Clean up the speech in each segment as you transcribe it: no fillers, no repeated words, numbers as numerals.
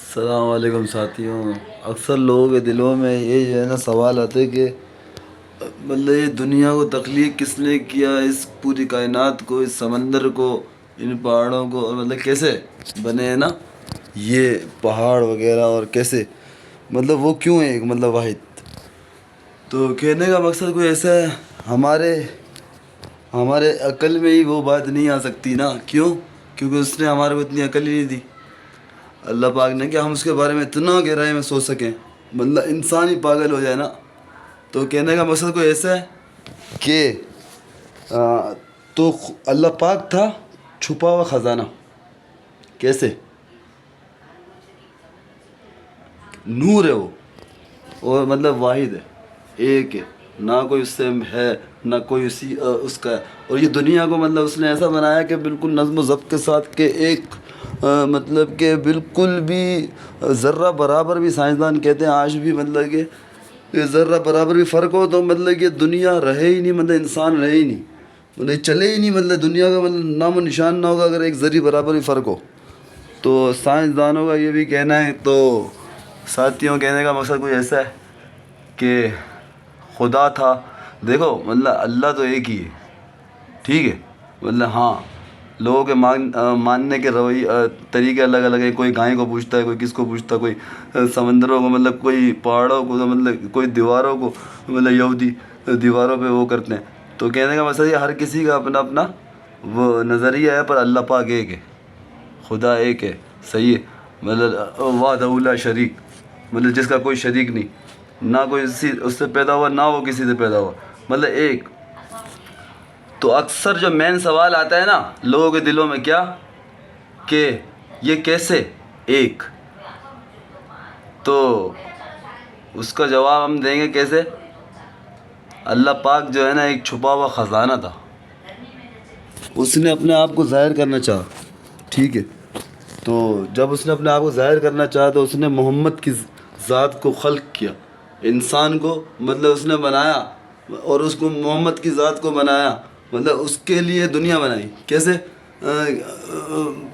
السلام علیکم ساتھیوں. اکثر لوگوں کے دلوں میں یہ جو ہے نا سوال آتے کہ مطلب یہ دنیا کو تخلیق کس نے کیا، اس پوری کائنات کو، اس سمندر کو، ان پہاڑوں کو، اور مطلب کیسے بنے ہیں نا یہ پہاڑ وغیرہ، اور کیسے مطلب وہ کیوں ہے ایک مطلب واحد. تو کہنے کا مقصد کوئی ایسا ہے، ہمارے عقل میں ہی وہ بات نہیں آ سکتی نا. کیوں؟ کیونکہ اس نے ہمارے کو اتنی عقل ہی نہیں دی اللہ پاک نے کہ ہم اس کے بارے میں اتنا گہرائی میں سوچ سکیں. مطلب انسان ہی پاگل ہو جائے نا. تو کہنے کا مقصد کوئی ایسا ہے کہ تو اللہ پاک تھا چھپا ہوا خزانہ. کیسے؟ نور ہے وہ، اور مطلب واحد ہے، ایک ہے، نہ کوئی اس سے ہے نہ کوئی اس کا ہے. اور یہ دنیا کو مطلب اس نے ایسا بنایا کہ بالکل نظم و ضبط کے ساتھ کہ ایک مطلب کہ بالکل بھی ذرہ برابر بھی، سائنسدان کہتے ہیں آج بھی مطلب کہ ذرہ برابر بھی فرق ہو تو مطلب کہ دنیا رہے ہی نہیں، مطلب انسان رہے ہی نہیں، مطلب چلے ہی نہیں، مطلب دنیا کا مطلب نام و نشان نہ ہوگا اگر ایک ذرہ برابر بھی فرق ہو. تو سائنسدانوں کا یہ بھی کہنا ہے. تو ساتھیوں کہنے کا مقصد کچھ ایسا ہے کہ خدا تھا. دیکھو مطلب اللہ تو ایک ہی ہے، ٹھیک ہے. مطلب ہاں لوگوں کے ماننے کے طریقے الگ الگ ہیں. کوئی گائے کو پوچھتا ہے، کوئی کس کو پوچھتا ہے، کوئی سمندروں کو، مطلب کوئی پہاڑوں کو، مطلب کوئی دیواروں کو، مطلب یہودی دیواروں پہ وہ کرتے ہیں. تو کہنے کا مقصد یہ ہر کسی کا اپنا اپنا وہ نظریہ ہے، پر اللہ پاک ایک ہے، خدا ایک ہے. صحیح ہے. مطلب وحدہ لا شریک، مطلب جس کا کوئی شریک نہیں، نہ کوئی اس سے پیدا ہوا نہ وہ کسی سے پیدا ہوا، مطلب ایک. تو اکثر جو مین سوال آتا ہے نا لوگوں کے دلوں میں کیا کہ یہ کیسے ایک. تو اس کا جواب ہم دیں گے کیسے. اللہ پاک جو ہے نا ایک چھپا ہوا خزانہ تھا، اس نے اپنے آپ کو ظاہر کرنا چاہا، ٹھیک ہے. تو جب اس نے اپنے آپ کو ظاہر کرنا چاہا تو اس نے محمد کی ذات کو خلق کیا، انسان کو مطلب اس نے بنایا، اور اس کو محمد کی ذات کو بنایا، مطلب اس کے لیے دنیا بنائی. کیسے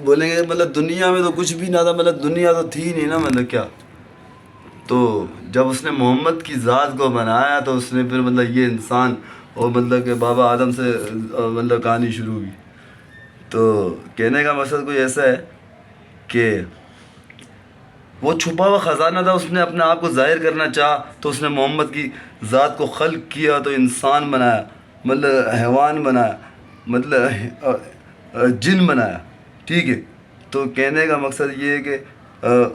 بولیں گے مطلب دنیا میں تو کچھ بھی نہ تھا، مطلب دنیا تو تھی نہیں نا، مطلب کیا. تو جب اس نے محمد کی ذات کو بنایا تو اس نے پھر مطلب یہ انسان اور مطلب کہ بابا آدم سے مطلب کہانی شروع ہوئی. تو کہنے کا مقصد کوئی ایسا ہے کہ وہ چھپا ہوا خزانہ تھا، اس نے اپنے آپ کو ظاہر کرنا چاہا تو اس نے محمد کی ذات کو خلق کیا، تو انسان بنایا، مطلب حیوان بنایا، مطلب جن بنایا، ٹھیک ہے. تو کہنے کا مقصد یہ ہے کہ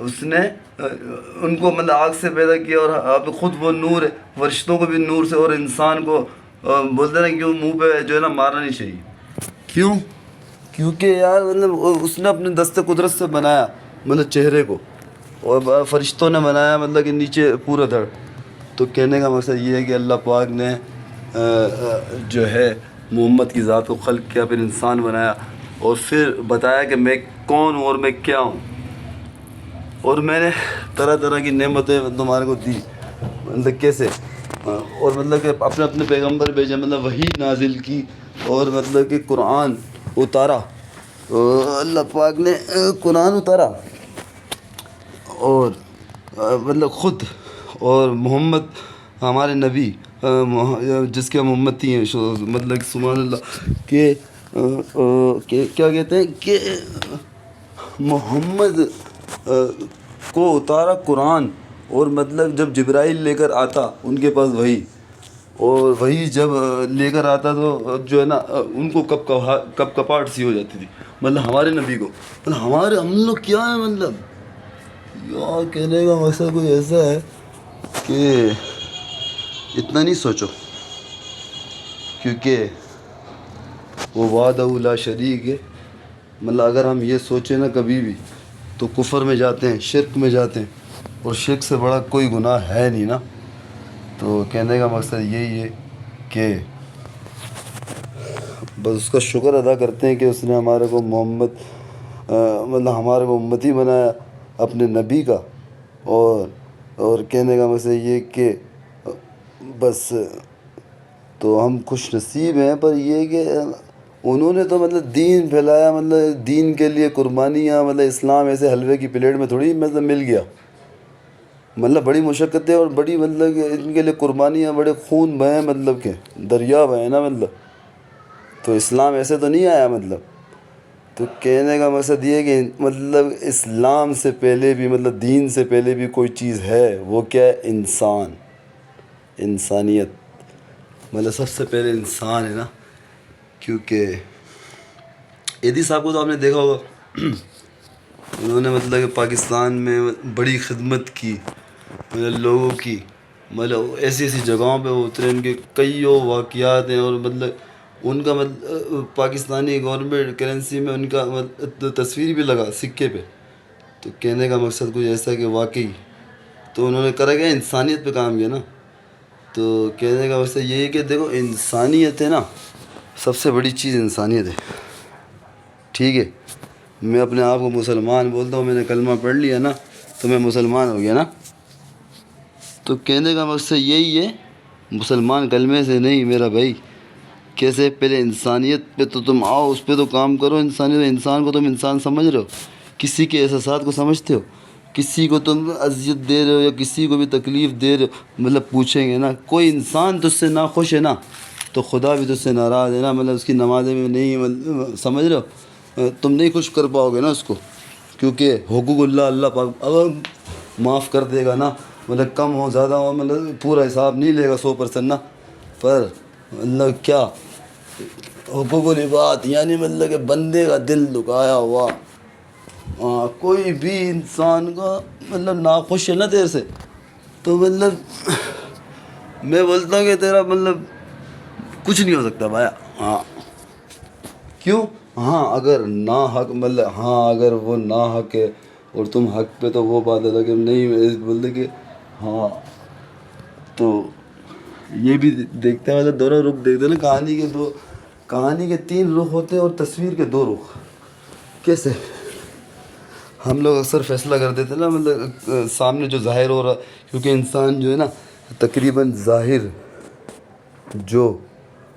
اس نے ان کو مطلب آگ سے پیدا کیا، اور اب خود وہ نور ہے، فرشتوں کو بھی نور سے، اور انسان کو بولتے نا کیوں منہ پہ جو ہے نا مارنا نہیں چاہیے. کیوں؟ کیونکہ یار مطلب اس نے اپنے دست قدرت سے بنایا مطلب چہرے کو، اور فرشتوں نے بنایا مطلب کہ نیچے پورا دھڑ. تو کہنے کا مقصد یہ ہے کہ اللہ پاک نے جو ہے محمد کی ذات کو خلق کیا، پھر انسان بنایا، اور پھر بتایا کہ میں کون ہوں اور میں کیا ہوں، اور میں نے طرح طرح کی نعمتیں تمہارے کو دی. مطلب کیسے، اور مطلب کہ اپنے اپنے پیغمبر بھیجے، مطلب وحی نازل کی، اور مطلب کہ قرآن اتارا. اللہ پاک نے قرآن اتارا، اور مطلب خود، اور محمد ہمارے نبی جس کے ہم امتی ہیں، مطلب سبحان اللہ کہ کیا کہتے ہیں کہ محمد کو اتارا قرآن. اور مطلب جب جبرائیل لے کر آتا ان کے پاس وحی، اور وہی جب لے کر آتا تو جو ہے نا ان کو کپ کپاہٹ سی ہو جاتی تھی، مطلب ہمارے نبی کو، مطلب ہم لوگ کیا ہیں، مطلب یار کہنے کا مقصد کوئی ایسا ہے کہ اتنا نہیں سوچو، کیونکہ وہ وحدہ لا شریک ہے. مطلب اگر ہم یہ سوچیں نا کبھی بھی تو کفر میں جاتے ہیں، شرک میں جاتے ہیں، اور شرک سے بڑا کوئی گناہ ہے نہیں نا. تو کہنے کا مقصد یہی ہے کہ بس اس کا شکر ادا کرتے ہیں کہ اس نے ہمارے کو مطلب ہمارے کو امتی بنایا اپنے نبی کا. اور کہنے کا مقصد یہ کہ بس تو ہم خوش نصیب ہیں، پر یہ کہ انہوں نے تو مطلب دین پھیلایا، مطلب دین کے لیے قربانیاں، مطلب اسلام ایسے حلوے کی پلیٹ میں تھوڑی مطلب مل گیا، مطلب بڑی مشقتیں اور بڑی مطلب کہ ان کے لیے قربانیاں، بڑے خون بہے، مطلب کہ دریا بہے نا مطلب. تو اسلام ایسے تو نہیں آیا مطلب. تو کہنے کا مقصد یہ ہے کہ مطلب اسلام سے پہلے بھی، مطلب دین سے پہلے بھی کوئی چیز ہے، وہ کیا ہے؟ انسان، انسانیت. مطلب سب سے پہلے انسان ہے نا. کیونکہ ایدی صاحب کو تو آپ نے دیکھا ہوگا، انہوں نے مطلب کہ پاکستان میں بڑی خدمت کی، مطلب لوگوں کی، مطلب ایسی ایسی جگہوں پہ وہ اترے، ان کے کئیوں واقعات ہیں. اور مطلب ان کا مطلب پاکستانی گورنمنٹ کرنسی میں ان کا تصویر بھی لگا سکے پہ. تو کہنے کا مقصد کچھ ایسا کہ واقعی تو انہوں نے کرا گیا انسانیت پہ کام کیا نا. تو کہنے کا مقصد یہی ہے کہ دیکھو انسانیت ہے نا، سب سے بڑی چیز انسانیت ہے. ٹھیک ہے، میں اپنے آپ کو مسلمان بولتا ہوں، میں نے کلمہ پڑھ لیا نا تو میں مسلمان ہو گیا نا. تو کہنے کا مقصد یہی ہے، مسلمان کلمے سے نہیں میرا بھائی. کیسے؟ پہلے انسانیت پہ تو تم آؤ، اس پہ تو کام کرو. انسانیت، انسان کو تم انسان سمجھ رہے ہو؟ کسی کے احساسات کو سمجھتے ہو؟ کسی کو تم اذیت دے رہے ہو یا کسی کو بھی تکلیف دے رہے ہو؟ مطلب پوچھیں گے نا، کوئی انسان تجھ سے ناخوش ہے نا تو خدا بھی تجھ سے ناراض ہے نا. مطلب اس کی نمازیں میں نہیں، مطلب سمجھ رہے ہو؟ تم نہیں خوش کر پاؤ گے نا اس کو، کیونکہ حقوق اللہ پاک اب معاف کر دے گا نا. مطلب کم ہو زیادہ ہو، مطلب پورا حساب نہیں لے گا 100% نا. پر مطلب کیا حقوق العباد، یعنی مطلب کہ بندے کا دل دکھایا ہوا، کوئی بھی انسان کا مطلب ناخوش ہے نا تیرے سے، تو مطلب میں بولتا ہوں کہ تیرا مطلب کچھ نہیں ہو سکتا بھائی. ہاں کیوں؟ ہاں اگر نا حق، مطلب ہاں اگر وہ نا حق ہے اور تم حق پہ، تو وہ بات ہے کہ نہیں بولتے کہ ہاں. تو یہ بھی دیکھتے ہیں، مطلب دونوں رخ دیکھتے ہیں نا. کہانی کے 3 رخ ہوتے ہیں اور تصویر کے 2 رخ. کیسے؟ ہم لوگ اکثر فیصلہ کر دیتے ہیں نا، مطلب سامنے جو ظاہر ہو رہا، کیونکہ انسان جو ہے نا تقریباً ظاہر جو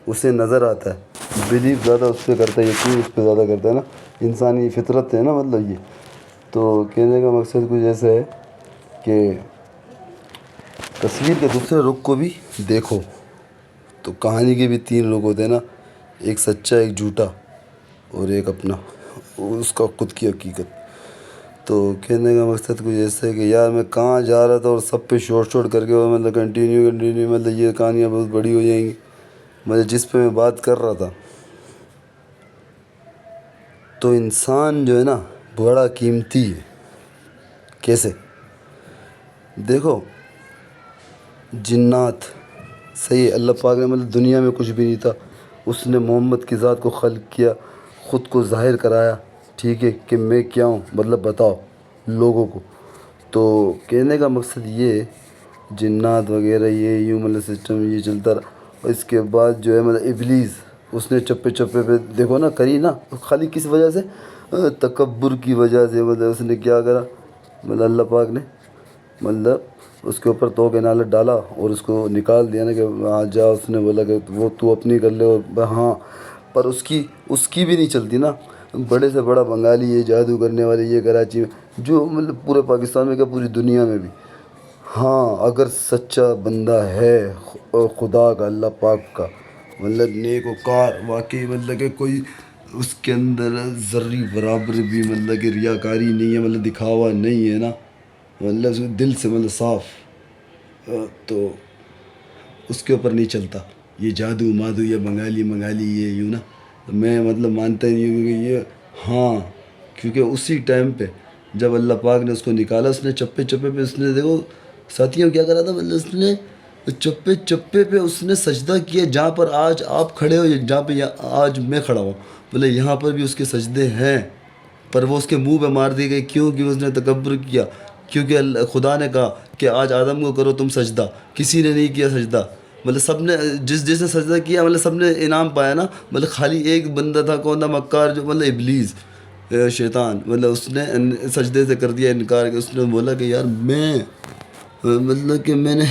اسے نظر آتا ہے بلیو زیادہ اس پہ کرتا ہے، یقین اس پہ زیادہ کرتا ہے نا. انسانی فطرت ہے نا مطلب یہ. تو کہنے کا مقصد کچھ ایسا ہے کہ تصویر کے دوسرے رخ کو بھی دیکھو. تو کہانی کے بھی 3 رخ ہوتے ہیں نا، ایک سچا، ایک جھوٹا، اور ایک اپنا، اس کا خود کی حقیقت. تو کہنے کا مقصد کچھ ایسا ہے کہ یار میں کہاں جا رہا تھا اور سب پہ شورٹ کر کے مطلب کنٹینیو مطلب یہ کہانیاں بہت بڑی ہو جائیں گی. مطلب جس پہ میں بات کر رہا تھا، تو انسان جو ہے نا بڑا قیمتی ہے. کیسے؟ دیکھو جنات، صحیح ہے، اللہ پاک نے مطلب دنیا میں کچھ بھی نہیں تھا، اس نے محمد کی ذات کو خلق کیا، خود کو ظاہر کرایا. ٹھیک ہے کہ میں کیا ہوں، مطلب بتاؤ لوگوں کو. تو کہنے کا مقصد یہ ہے، جنات وغیرہ یہ یوں مطلب سسٹم یہ چلتا رہا. اور اس کے بعد جو ہے مطلب ابلیس، اس نے چپے چپے پہ دیکھو نا کری نا، خالی کس وجہ سے؟ تکبر کی وجہ سے. مطلب اس نے کیا کرا، مطلب اللہ پاک نے مطلب اس کے اوپر تو نالت ڈالا اور اس کو نکال دیا نا کہ وہاں جا. اس نے بولا کہ وہ تو اپنی کر لے. اور ہاں پر اس کی بھی نہیں چلتی نا. بڑے سے بڑا بنگالی یہ جادو کرنے والے یہ کراچی میں، جو مطلب پورے پاکستان میں کیا پوری دنیا میں بھی. ہاں اگر سچا بندہ ہے خدا کا، اللہ پاک کا مطلب نیک وکار، واقعی مطلب کہ کوئی اس کے اندر ذرہ برابر بھی مطلب کہ ریاکاری نہیں ہے، مطلب دکھاوا نہیں ہے نا، مطلب دل سے مطلب صاف، تو اس کے اوپر نہیں چلتا یہ جادو مادو یا بنگالی یہ یوں نا. میں مطلب مانتا ہی نہیں ہوں کہ یہ. ہاں کیونکہ اسی ٹائم پہ جب اللہ پاک نے اس کو نکالا، اس نے چپے چپے پہ اس نے دیکھو ساتھیوں کیا کرا تھا، مطلب اس نے چپے چپے پہ اس نے سجدہ کیا. جہاں پر آج آپ کھڑے ہو، جہاں پہ آج میں کھڑا ہوں، مطلب یہاں پر بھی اس کے سجدے ہیں. پر وہ اس کے منہ پہ مار دی گئی. کیوں؟ کہ اس نے تکبر کیا. کیونکہ خدا نے کہا کہ آج آدم کو کرو تم سجدہ، کسی نے نہیں کیا سجدہ. مطلب سب نے جس نے سجدہ کیا مطلب سب نے انعام پایا نا. مطلب خالی ایک بندہ تھا، کون تھا؟ مکار، جو مطلب ابلیس، شیطان. مطلب اس نے سجدے سے کر دیا انکار. کہ اس نے بولا کہ یار میں مطلب کہ میں نے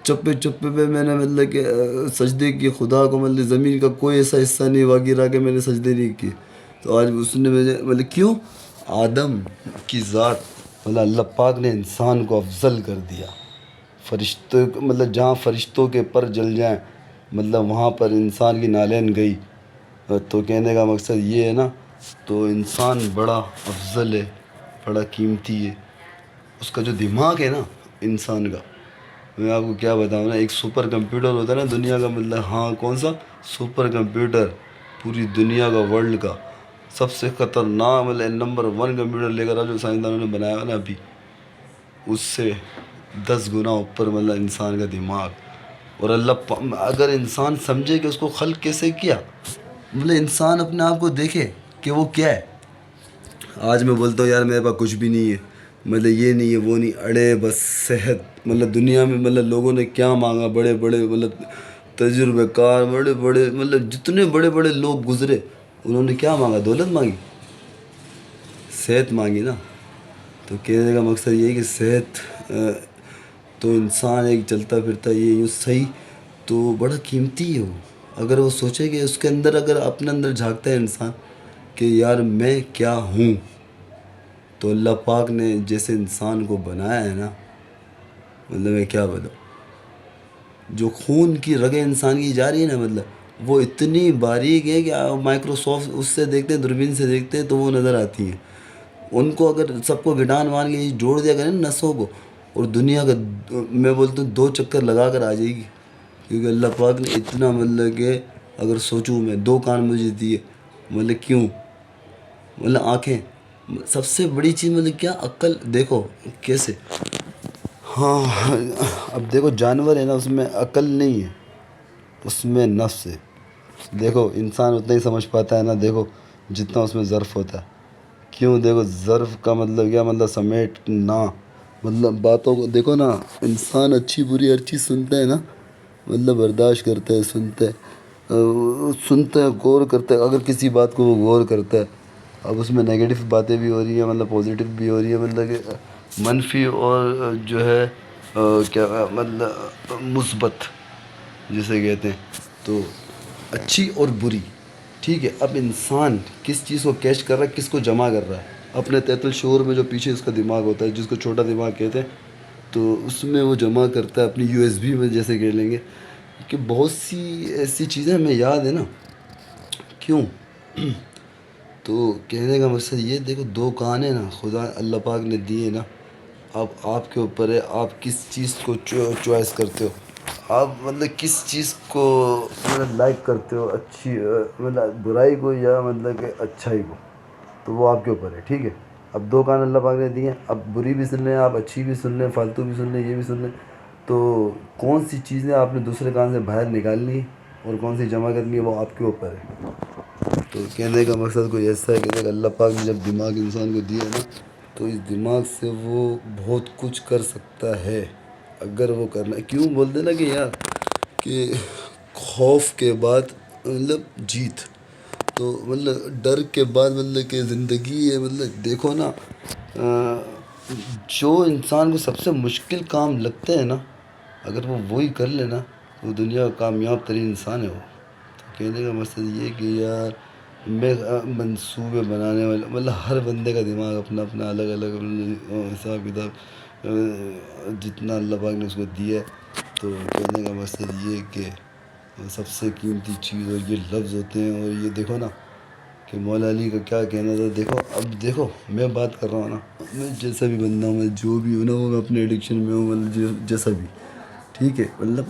چپے چپے پہ میں نے مطلب کہ سجدے کی خدا کو، مطلب زمین کا کوئی ایسا حصہ نہیں باقی رہا کہ میں نے سجدے نہیں کیے. تو آج اس نے مجھے مطلب کیوں آدم کی ذات، مطلب اللہ پاک نے انسان کو افضل کر دیا. فرشتوں مطلب جہاں فرشتوں کے پر جل جائیں مطلب وہاں پر انسان کی نالین گئی. تو کہنے کا مقصد یہ ہے نا، تو انسان بڑا افضل ہے، بڑا قیمتی ہے. اس کا جو دماغ ہے نا انسان کا، میں آپ کو کیا بتاؤں نا، ایک سپر کمپیوٹر ہوتا ہے نا دنیا کا، مطلب ہاں کون سا سپر کمپیوٹر، پوری دنیا کا، ورلڈ کا سب سے خطرناک مطلب نمبر 1 کمپیوٹر لے کر آ جو سائنسدانوں نے بنایا نا ابھی، اس سے 10 گنا اوپر مطلب انسان کا دماغ. اور اگر انسان سمجھے کہ اس کو خلق کیسے کیا، مطلب انسان اپنے آپ کو دیکھے کہ وہ کیا ہے. آج میں بولتا ہوں یار میرے پاس کچھ بھی نہیں ہے، مطلب یہ نہیں ہے وہ نہیں، اڑے بس صحت. مطلب دنیا میں مطلب لوگوں نے کیا مانگا، بڑے بڑے مطلب تجربے کار، بڑے بڑے مطلب جتنے بڑے بڑے لوگ گزرے انہوں نے کیا مانگا، دولت مانگی، صحت مانگی نا. تو کہنے کا مقصد یہ ہے کہ صحت تو انسان ایک چلتا پھرتا یہ یوں صحیح تو بڑا قیمتی ہے وہ. اگر وہ سوچے کہ اس کے اندر، اگر اپنے اندر جھانکتا ہے انسان کہ یار میں کیا ہوں، تو اللہ پاک نے جیسے انسان کو بنایا ہے نا، مطلب میں کیا بتاؤں، جو خون کی رگیں انسان کی جا رہی ہے نا، مطلب وہ اتنی باریک ہے کہ مائکروسافٹ اس سے دیکھتے ہیں، دوربین سے دیکھتے ہیں تو وہ نظر آتی ہیں. ان کو اگر سب کو گٹان مان کے جوڑ دیا کریں نا نسوں کو، اور دنیا کا میں بولتا ہوں 2 چکر لگا کر آ جائے گی. کیونکہ اللہ پاک نے اتنا مطلب کہ اگر سوچوں میں 2 کان مجھے دیے، مطلب کیوں، مطلب آنکھیں، سب سے بڑی چیز مطلب کیا، عقل. دیکھو کیسے، ہاں اب دیکھو جانور ہے نا اس میں عقل نہیں ہے، اس میں نفس ہے. دیکھو انسان اتنا ہی سمجھ پاتا ہے نا، دیکھو جتنا اس میں ظرف ہوتا ہے. کیوں، دیکھو ظرف کا مطلب کیا، مطلب سمیٹنا، مطلب باتوں کو دیکھو نا. انسان اچھی بری ہر چیز سنتا ہے نا، مطلب برداشت کرتا ہے، سنتا ہے غور کرتا ہے. اگر کسی بات کو وہ غور کرتا ہے، اب اس میں نگیٹو باتیں بھی ہو رہی ہیں، مطلب پازیٹیو بھی ہو رہی ہیں، مطلب کہ منفی اور جو ہے کیا مطلب مثبت جسے کہتے ہیں، تو اچھی اور بری. ٹھیک ہے، اب انسان کس چیز کو کیچ کر رہا ہے، کس کو جمع کر رہا ہے، اپنے تحت الشعور میں جو پیچھے اس کا دماغ ہوتا ہے جس کو چھوٹا دماغ کہتے ہیں، تو اس میں وہ جمع کرتا ہے اپنی USB میں جیسے کہہ لیں گے. کہ بہت سی ایسی چیزیں ہمیں یاد ہے نا. کیوں، تو کہنے کا مقصد یہ، دیکھو 2 کان ہیں نا خدا اللہ پاک نے دیے نا. اب آپ کے اوپر ہے آپ کس چیز کو چوائس کرتے ہو، آپ مطلب کس چیز کو مطلب لائک کرتے ہو، اچھی مطلب برائی کو یا مطلب کہ اچھائی کو، تو وہ آپ کے اوپر ہے. ٹھیک ہے، اب 2 کان اللہ پاک نے دیے ہیں، اب بری بھی سن لیں آپ، اچھی بھی سن لیں، فالتو بھی سن لیں، یہ بھی سن لیں. تو کون سی چیزیں آپ نے دوسرے کان سے باہر نکالنی ہے اور کون سی جمع کرنی ہے، وہ آپ کے اوپر ہے. تو کہنے کا مقصد کوئی ایسا ہے کہ اللہ پاک نے جب دماغ انسان کو دیا نا، تو اس دماغ سے وہ بہت کچھ کر سکتا ہے اگر وہ کرنا. کیوں بولتے نا کہ یار کہ خوف کے بعد مطلب جیت، تو مطلب ڈر کے بعد مطلب کہ زندگی ہے. مطلب دیکھو نا، جو انسان کو سب سے مشکل کام لگتا ہے نا، اگر وہ وہی کر لے نا، وہ دنیا کا کامیاب ترین انسان ہے وہ. تو کہنے کا مقصد یہ کہ یار میں منصوبے بنانے والا، مطلب ہر بندے کا دماغ اپنا اپنا الگ الگ حساب کتاب جتنا اللہ پاک نے اس کو دیا ہے. تو کہنے کا مقصد یہ کہ سب سے قیمتی چیز اور یہ لفظ ہوتے ہیں. اور یہ دیکھو نا کہ مولا علی کا کیا کہنا تھا. دیکھو اب دیکھو میں بات کر رہا ہوں نا، میں جیسا بھی بندہ ہوں، میں جو بھی ہوں نا، وہ میں اپنے ایڈکشن میں ہوں، مطلب جیسا بھی. ٹھیک ہے، مطلب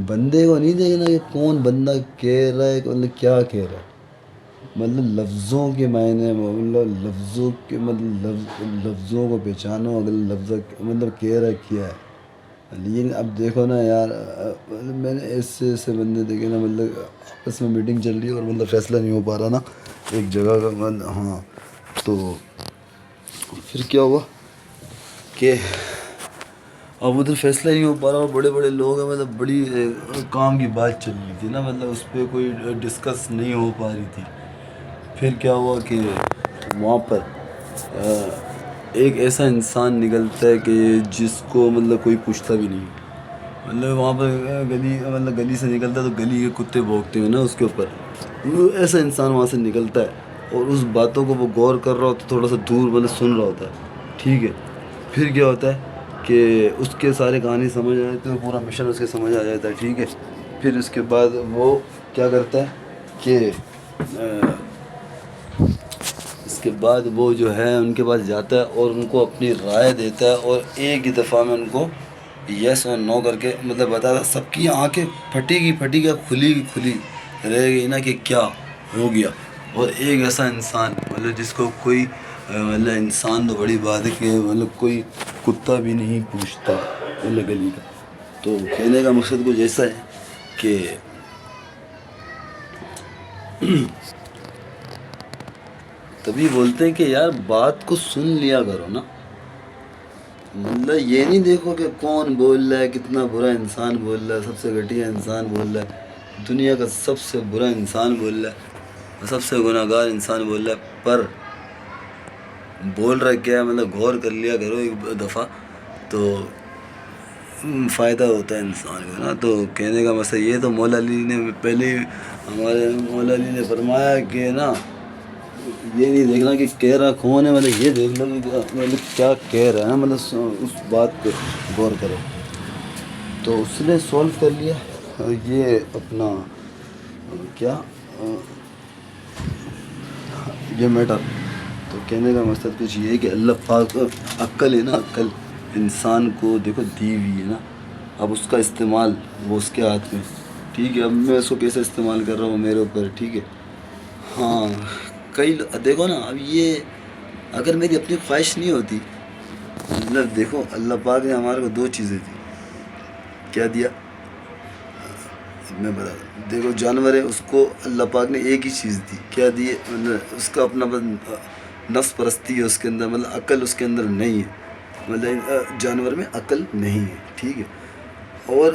بندے کو نہیں دیکھنا کہ کون بندہ کہہ رہا ہے، مطلب کیا کہہ رہا ہے، مطلب لفظوں کے معنی، مطلب لفظوں کے مطلب لفظوں کو پہچانو. اگر لفظ مطلب کہہ رہا ہے کیا ہے. لیکن اب دیکھو نا یار، میں نے ایسے ایسے بندے دیکھے نا، مطلب آپس میں میٹنگ چل رہی ہے اور مطلب فیصلہ نہیں ہو پا رہا نا ایک جگہ کا، ہاں. تو پھر کیا ہوا کہ اب ادھر فیصلہ نہیں ہو پا رہا، بڑے بڑے لوگ ہیں، مطلب بڑی کام کی بات چل رہی تھی نا، مطلب اس پہ کوئی ڈسکس نہیں ہو پا رہی تھی. پھر کیا ہوا کہ وہاں پر ایک ایسا انسان نکلتا ہے کہ جس کو مطلب کوئی پوچھتا بھی نہیں. مطلب وہاں پر گلی مطلب گلی سے نکلتا ہے تو گلی کے کتے بھونکتے ہیں نا اس کے اوپر، وہ ایسا انسان وہاں سے نکلتا ہے اور اس باتوں کو وہ غور کر رہا ہوتا ہے، تھوڑا سا دور مطلب سن رہا ہوتا ہے، ٹھیک ہے. پھر کیا ہوتا ہے کہ اس کے سارے کہانی سمجھ آ جاتے ہیں، پورا مشن اس کے سمجھ آ جاتا ہے، ٹھیک ہے. پھر اس کے بعد وہ کیا کرتا ہے کہ اس کے بعد وہ جو ہے ان کے پاس جاتا ہے اور ان کو اپنی رائے دیتا ہے، اور ایک ہی دفعہ میں ان کو یس اور نو کر کے مطلب بتاتا. سب کی آنکھیں پھٹی کی کھلی رہ گئی نا کہ کیا ہو گیا. اور ایک ایسا انسان مطلب جس کو کوئی مطلب انسان تو بڑی بات ہے کہ مطلب کوئی کتا بھی نہیں پوچھتا مطلب گلی کا. تو کہنے کا مقصد کچھ ایسا ہے کہ تبھی بولتے ہیں کہ یار بات کو سن لیا کرو نا. مطلب یہ نہیں دیکھو کہ کون بول رہا ہے، کتنا برا انسان بول رہا ہے، سب سے گھٹیا انسان بول رہا ہے، دنیا کا سب سے برا انسان بول رہا ہے، سب سے گناہ گار انسان بول رہا ہے، پر بول رہا کیا ہے مطلب غور کر لیا کرو ایک دفعہ تو فائدہ ہوتا ہے انسان کو نا. تو کہنے کا مسئلہ یہ، تو مولا علی نے پہلے ہمارے مولا علی نے فرمایا کہ نا یہ نہیں دیکھنا کہ کہہ رہا کون ہے، مطلب یہ دیکھ لو کہ مطلب کیا کہہ رہا ہے، مطلب اس بات پہ غور کرو. تو اس نے سولو کر لیا یہ اپنا کیا یہ میٹر. تو کہنے کا مقصد کچھ یہ ہے کہ اللہ پاک عقل ہے نا، عقل انسان کو دیکھو دی ہوئی ہے نا. اب اس کا استعمال وہ اس کے ہاتھ میں، ٹھیک ہے. اب میں اس کو کیسے استعمال کر رہا ہوں میرے اوپر، ٹھیک ہے. ہاں کئی دیکھو نا، اب یہ اگر میری اپنی خواہش نہیں ہوتی، مطلب دیکھو اللہ پاک نے ہمارے کو دو چیزیں دی. کیا دیا میں بتا دوں. دیکھو جانور ہے، اس کو اللہ پاک نے ایک ہی چیز دی. کیا دی؟ مطلب اس کا اپنا نفس پرستی ہے اس کے اندر، مطلب عقل اس کے اندر نہیں ہے. مطلب جانور میں عقل نہیں ہے، ٹھیک ہے. اور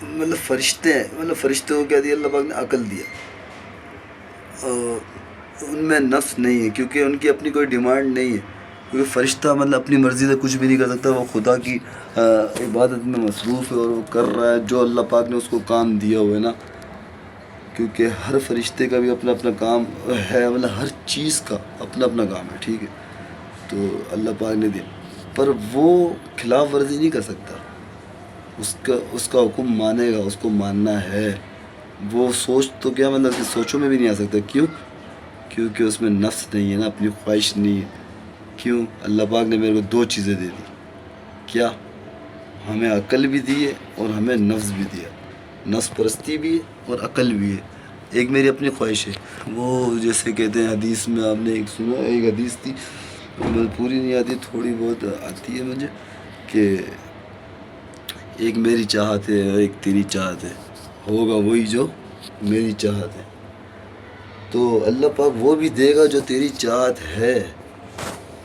مطلب فرشتے ہیں، مطلب فرشتے کو کیا دیا اللہ پاک نے؟ عقل دیا. ان میں نفس نہیں ہے کیونکہ ان کی اپنی کوئی ڈیمانڈ نہیں ہے. کیونکہ فرشتہ مطلب اپنی مرضی سے کچھ بھی نہیں کر سکتا، وہ خدا کی عبادت میں مصروف ہے اور وہ کر رہا ہے جو اللہ پاک نے اس کو کام دیا ہوا ہے نا. کیونکہ ہر فرشتے کا بھی اپنا اپنا کام ہے، مطلب ہر چیز کا اپنا اپنا کام ہے، ٹھیک ہے. تو اللہ پاک نے دیا، پر وہ خلاف ورزی نہیں کر سکتا. اس کا حکم مانے گا، اس کو ماننا ہے. وہ سوچ تو کیا مطلب کہ سوچوں میں بھی نہیں آ سکتا. کیوں؟ کیونکہ اس میں نفس نہیں ہے نا، اپنی خواہش نہیں ہے. کیوں؟ اللہ پاک نے میرے کو دو چیزیں دے دی. کیا؟ ہمیں عقل بھی دی ہے اور ہمیں نفس بھی دیا. نفس پرستی بھی ہے اور عقل بھی ہے. ایک میری اپنی خواہش ہے، وہ جیسے کہتے ہیں حدیث میں آپ نے ایک سنا، ایک حدیث تھی، پوری نہیں آتی، تھوڑی بہت آتی ہے مجھے، کہ ایک میری چاہت ہے اور ایک تیری چاہت ہے، ہوگا وہی جو میری چاہت ہے. تو اللہ پاک وہ بھی دے گا جو تیری چاہت ہے،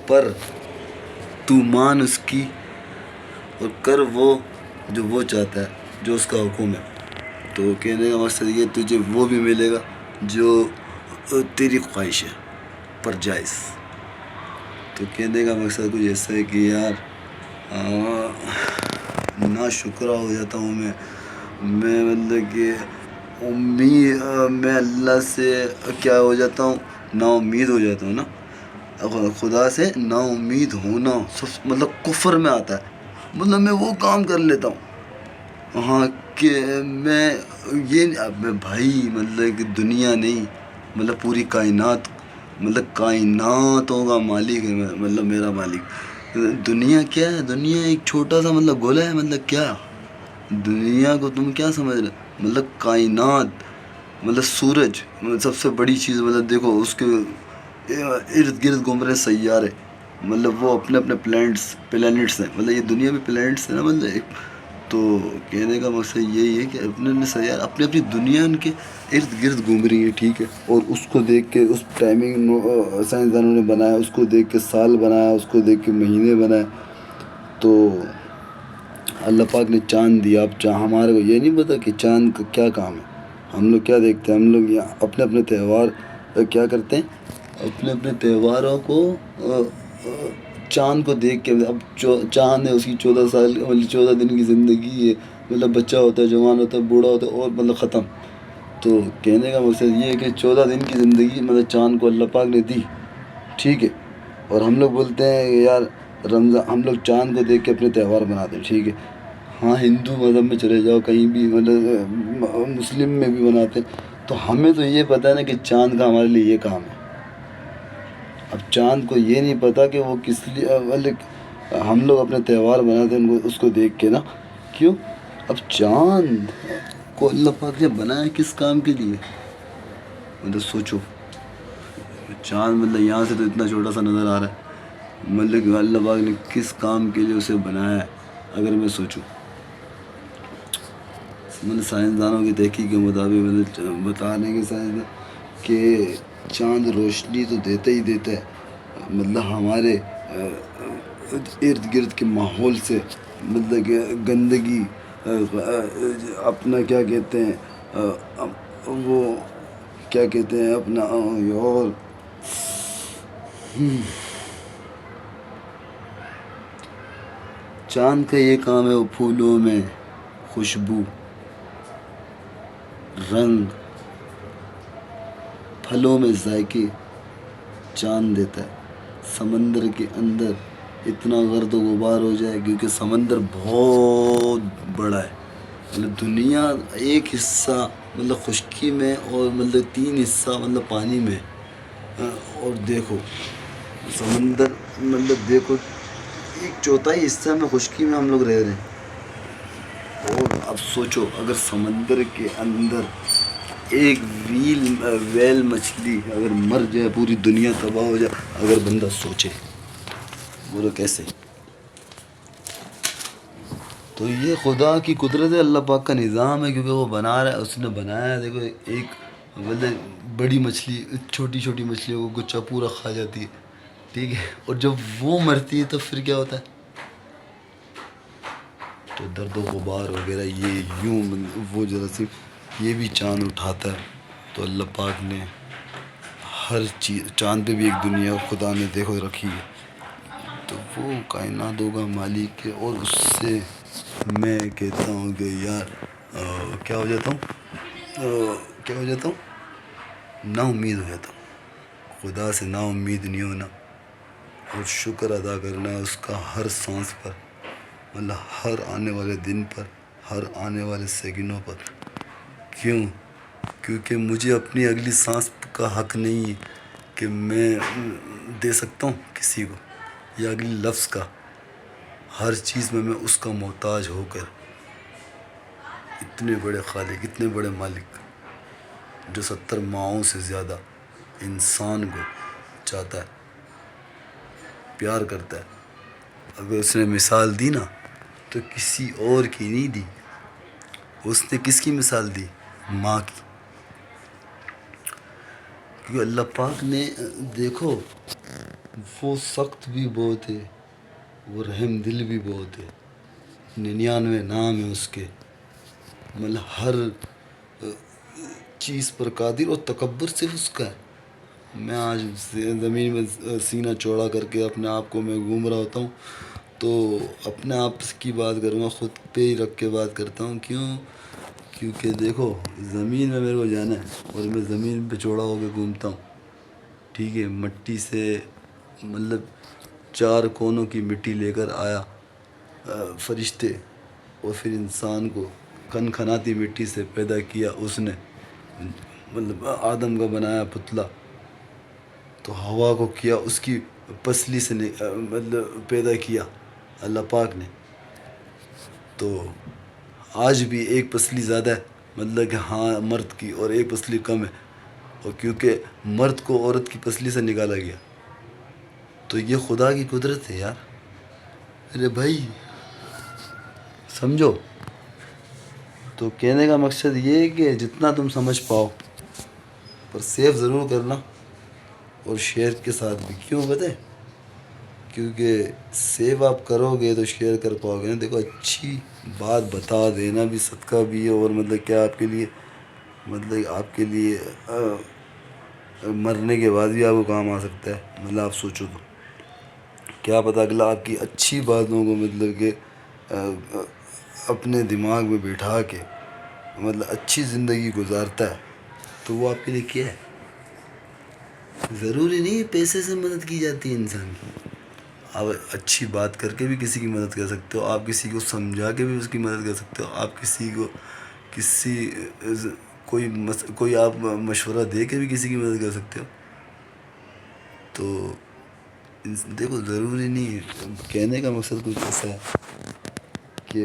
پر تو مان اس کی اور کر وہ جو وہ چاہتا ہے، جو اس کا حکم ہے. تو کہنے کا مقصد یہ، تجھے وہ بھی ملے گا جو تیری خواہش ہے، پر جائز. تو کہنے کا مقصد کچھ ایسا ہے کہ یار نا شکرہ ہو جاتا ہوں میں مطلب کہ میں اللہ سے کیا ہو جاتا ہوں، نا امید ہو جاتا ہوں نا. خدا سے نا امید ہونا مطلب کفر میں آتا ہے. مطلب میں وہ کام کر لیتا ہوں، ہاں، کہ میں بھائی مطلب کہ دنیا نہیں، مطلب پوری کائنات، مطلب کائناتوں کا مالک ہے مطلب میرا مالک. دنیا کیا ہے؟ دنیا ایک چھوٹا سا مطلب گولا ہے. مطلب کیا دنیا کو تم کیا سمجھ رہے؟ مطلب کائنات، مطلب سورج، مطلب سب سے بڑی چیز. مطلب دیکھو اس کے ارد گرد گھوم رہے سیارے، مطلب وہ اپنے اپنے پلینٹس ہیں. مطلب یہ دنیا بھی پلینٹس ہے نا. مطلب تو کہنے کا مقصد یہی ہے کہ اپنے اپنے سیارے، اپنی اپنی دنیا ان کے ارد گرد گھوم رہی ہے، ٹھیک ہے. اور اس کو دیکھ کے اس ٹائمنگ سائنسدانوں نے بنایا، اس کو دیکھ کے سال بنایا، اس کو دیکھ کے مہینے بنائے. تو اللہ پاک نے چاند دیا. اب ہمارے کو یہ نہیں پتا کہ چاند کا کیا کام ہے. ہم لوگ کیا دیکھتے ہیں؟ ہم لوگ اپنے اپنے تہوار کیا کرتے ہیں، اپنے اپنے تہواروں کو چاند کو دیکھ کے اب چاند ہے اس کی 14 سال مطلب 14 دن کی زندگی ہے، مطلب بچہ ہوتا ہے، جوان ہوتا ہے، بوڑھا ہوتا ہے اور مطلب ختم. تو کہنے کا مقصد یہ ہے کہ 14 دن کی زندگی مطلب چاند کو اللہ پاک نے دی، ٹھیک ہے. اور ہم لوگ بولتے ہیں کہ یار رمضان، ہم لوگ چاند کو دیکھ کے اپنے تہوار مناتے ہیں، ٹھیک ہے. ہاں ہندو مذہب میں چلے جاؤ کہیں بھی، مطلب مسلم میں بھی مناتے ہیں. تو ہمیں تو یہ پتہ ہے نا کہ چاند کا ہمارے لیے یہ کام ہے. اب چاند کو یہ نہیں پتہ کہ وہ کس لیے، مطلب ہم لوگ اپنے تہوار مناتے ہیں ان کو، اس کو دیکھ کے نا. کیوں؟ اب چاند کو اللہ پاک نے بنایا کس کام کے لیے؟ مطلب سوچو، چاند مطلب یہاں سے تو اتنا چھوٹا سا نظر آ رہا ہے، مطلب کہ اللہ پاک نے کس کام کے لیے اسے بنایا ہے اگر میں سوچوں. مطلب سائنسدانوں کی تحقیق کے مطابق مطلب بتانے کے سائنسدان کہ چاند روشنی تو دیتا ہی دیتا ہے، مطلب ہمارے ارد گرد کے ماحول سے مطلب کہ گندگی، اپنا کیا کہتے ہیں، وہ کیا کہتے ہیں اپنا اور چاند کا یہ کام ہے، وہ پھولوں میں خوشبو، رنگ، پھلوں میں ذائقے چاند دیتا ہے. سمندر کے اندر اتنا گرد و غبار ہو جائے، کیونکہ سمندر بہت بڑا ہے، مطلب دنیا ایک حصہ مطلب خشکی میں اور مطلب 3 حصہ مطلب پانی میں. اور دیکھو سمندر مطلب دیکھو 1/4 حصہ میں خشکی میں ہم لوگ رہ رہے ہیں. اور اب سوچو اگر سمندر کے اندر ایک ویل مچھلی اگر مر جائے، پوری دنیا تباہ ہو جائے. اگر بندہ سوچے بولو کیسے؟ تو یہ خدا کی قدرت ہے، اللہ پاک کا نظام ہے، کیونکہ وہ بنا رہا ہے، اس نے بنایا ہے. دیکھو ایک مطلب بڑی مچھلی چھوٹی چھوٹی مچھلیوں کو گچا پورا کھا جاتی ہے، ٹھیک ہے. اور جب وہ مرتی ہے تو پھر کیا ہوتا ہے؟ تو درد و غبار وغیرہ یہ یوں وہ جراثیم یہ بھی چاند اٹھاتا ہے. تو اللہ پاک نے ہر چیز، چاند پہ بھی ایک دنیا خدا نے دیکھو رکھی ہے. تو وہ کائناتوں کا مالک ہے. اور اس سے میں کہتا ہوں کہ یار کیا ہو جاتا ہوں نا امید ہو جاتا ہوں. خدا سے نا امید نہیں ہونا اور شکر ادا کرنا ہے اس کا ہر سانس پر، مطلب ہر آنے والے دن پر، ہر آنے والے سیکنڈوں پر. کیونکہ مجھے اپنی اگلی سانس کا حق نہیں ہے کہ میں دے سکتا ہوں کسی کو، یا اگلی لفظ کا. ہر چیز میں اس کا محتاج ہو کر، اتنے بڑے خالق، اتنے بڑے مالک جو 70 ماؤں سے زیادہ انسان کو چاہتا ہے، پیار کرتا ہے. اگر اس نے مثال دی نا تو کسی اور کی نہیں دی. اس نے کس کی مثال دی؟ ماں کی. کیونکہ اللہ پاک نے دیکھو وہ سخت بھی بہت ہے، وہ رحم دل بھی بہت ہے. 99 نام ہے اس کے، مطلب ہر چیز پر قادر، اور تکبر صرف اس کا ہے. میں آج زمین میں سینہ چوڑا کر کے اپنے آپ کو میں گھوم رہا ہوتا ہوں، تو اپنے آپ کی بات کروں گا، خود پہ ہی رکھ کے بات کرتا ہوں. کیونکہ دیکھو زمین میں میرے کو جانا ہے اور میں زمین پہ چوڑا ہو کے گھومتا ہوں، ٹھیک ہے. مٹی سے مطلب 4 کونوں کی مٹی لے کر آیا فرشتے، اور پھر انسان کو کھنکھناتی مٹی سے پیدا کیا اس نے، مطلب آدم کا بنایا پتلا. تو ہوا کو کیا اس کی پسلی سے مطلب پیدا کیا اللہ پاک نے. تو آج بھی ایک پسلی زیادہ ہے، مطلب کہ ہاں مرد کی، اور ایک پسلی کم ہے، اور کیونکہ مرد کو عورت کی پسلی سے نکالا گیا. تو یہ خدا کی قدرت ہے یار. ارے بھائی سمجھو. تو کہنے کا مقصد یہ ہے کہ جتنا تم سمجھ پاؤ، پر سیو ضرور کرنا، اور شیئر کے ساتھ بھی. کیوں بتائیں؟ کیونکہ سیو آپ کرو گے تو شیئر کر پاؤ گے نا. دیکھو اچھی بات بتا دینا بھی صدقہ بھی ہے، اور مطلب کیا آپ کے لیے مرنے کے بعد بھی آپ کو کام آ سکتا ہے. مطلب آپ سوچو تو کیا پتہ اگلا آپ کی اچھی باتوں کو مطلب کہ اپنے دماغ میں بٹھا کے مطلب اچھی زندگی گزارتا ہے تو وہ آپ کے لیے کیا ہے. ضروری نہیں پیسے سے مدد کی جاتی ہے انسان کی. آپ اچھی بات کر کے بھی کسی کی مدد کر سکتے ہو, آپ کسی کو سمجھا کے بھی اس کی مدد کر سکتے ہو, آپ کسی کو کوئی آپ مشورہ دے کے بھی کسی کی مدد کر سکتے ہو. تو دیکھو ضروری نہیں ہے. کہنے کا مقصد کچھ ایسا ہے کہ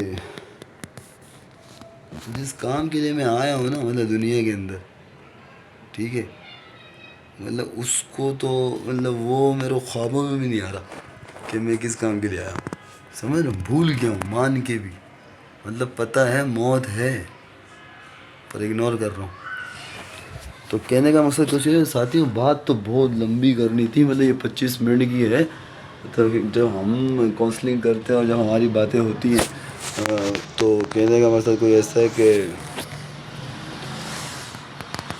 جس کام کے لیے میں آیا ہوں نا مطلب دنیا کے اندر, ٹھیک ہے, مطلب اس کو تو مطلب وہ میرے خوابوں میں بھی نہیں آ رہا کہ میں کس کام کے لیے آیا ہوں. سمجھ رہے, بھول گیا ہوں مان کے بھی. مطلب پتہ ہے موت ہے پر اگنور کر رہا ہوں. تو کہنے کا مقصد کچھ ہے ساتھیوں, بات تو بہت لمبی کرنی تھی. مطلب یہ 25 منٹ کی ہے. تو جب ہم کاؤنسلنگ کرتے ہیں اور جب ہماری باتیں ہوتی ہیں تو کہنے کا مقصد کوئی ایسا ہے کہ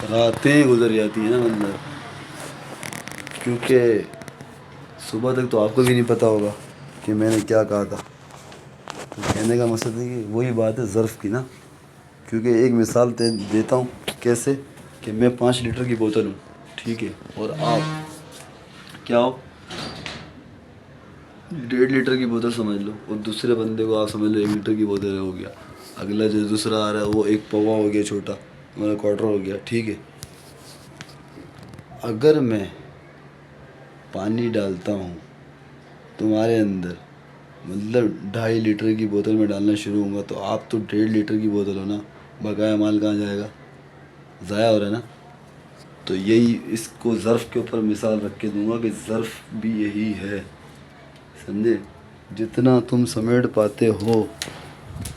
راتیں گزر جاتی ہیں نا مطلب, کیونکہ صبح تک تو آپ کو بھی نہیں پتہ ہوگا کہ میں نے کیا کہا تھا. تو کہنے کا مقصد ہے کہ وہی بات ہے ظرف کی نا. کیونکہ ایک مثال دیتا ہوں کیسے, کہ میں 5 لیٹر کی بوتل ہوں, ٹھیک ہے, اور آپ کیا ہو 1.5 لیٹر کی بوتل سمجھ لو, اور دوسرے بندے کو آپ سمجھ لو 1 لیٹر کی بوتل ہو گیا. اگلا جو دوسرا آ رہا ہے وہ 1 پوا ہو گیا چھوٹا, میرا کوارٹر ہو گیا, ٹھیک ہے. اگر میں پانی ڈالتا ہوں تمہارے اندر, مطلب 2.5 لیٹر کی بوتل میں ڈالنا شروع ہوں گا تو آپ تو 1.5 لیٹر کی بوتل ہو نا, بقایا مال کہاں جائے گا, ضائع ہو رہا ہے نا. تو یہی اس کو ظرف کے اوپر مثال رکھ کے دوں گا کہ ظرف بھی یہی ہے, سمجھے. جتنا تم سمیٹ پاتے ہو,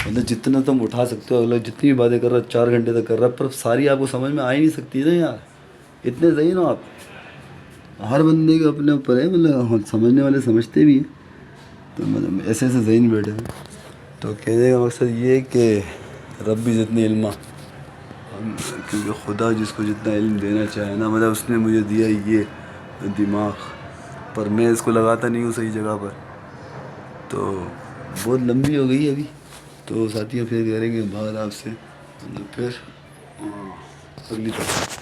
مطلب جتنا تم اٹھا سکتے ہو, مطلب جتنی بھی باتیں کر رہا 4 گھنٹے تک کر رہا, پر ساری آپ کو سمجھ میں آ ہی نہیں سکتی نا یار, اتنے صحیح نا آپ. ہر بندے کے اپنے اوپر ہے, مطلب سمجھنے والے سمجھتے بھی ہیں, تو مطلب ایسے ذہن بیٹھے ہیں. تو کہنے کا مقصد یہ ہے کہ رب بھی جتنی علم, کیونکہ خدا جس کو جتنا علم دینا چاہے نا, مطلب اس نے مجھے دیا یہ دماغ, پر میں اس کو لگاتا نہیں ہوں صحیح جگہ پر. تو بہت لمبی ہو گئی ابھی, تو ساتھیوں پھر کریں گے بعد آپ سے, پھر اگلی طرف.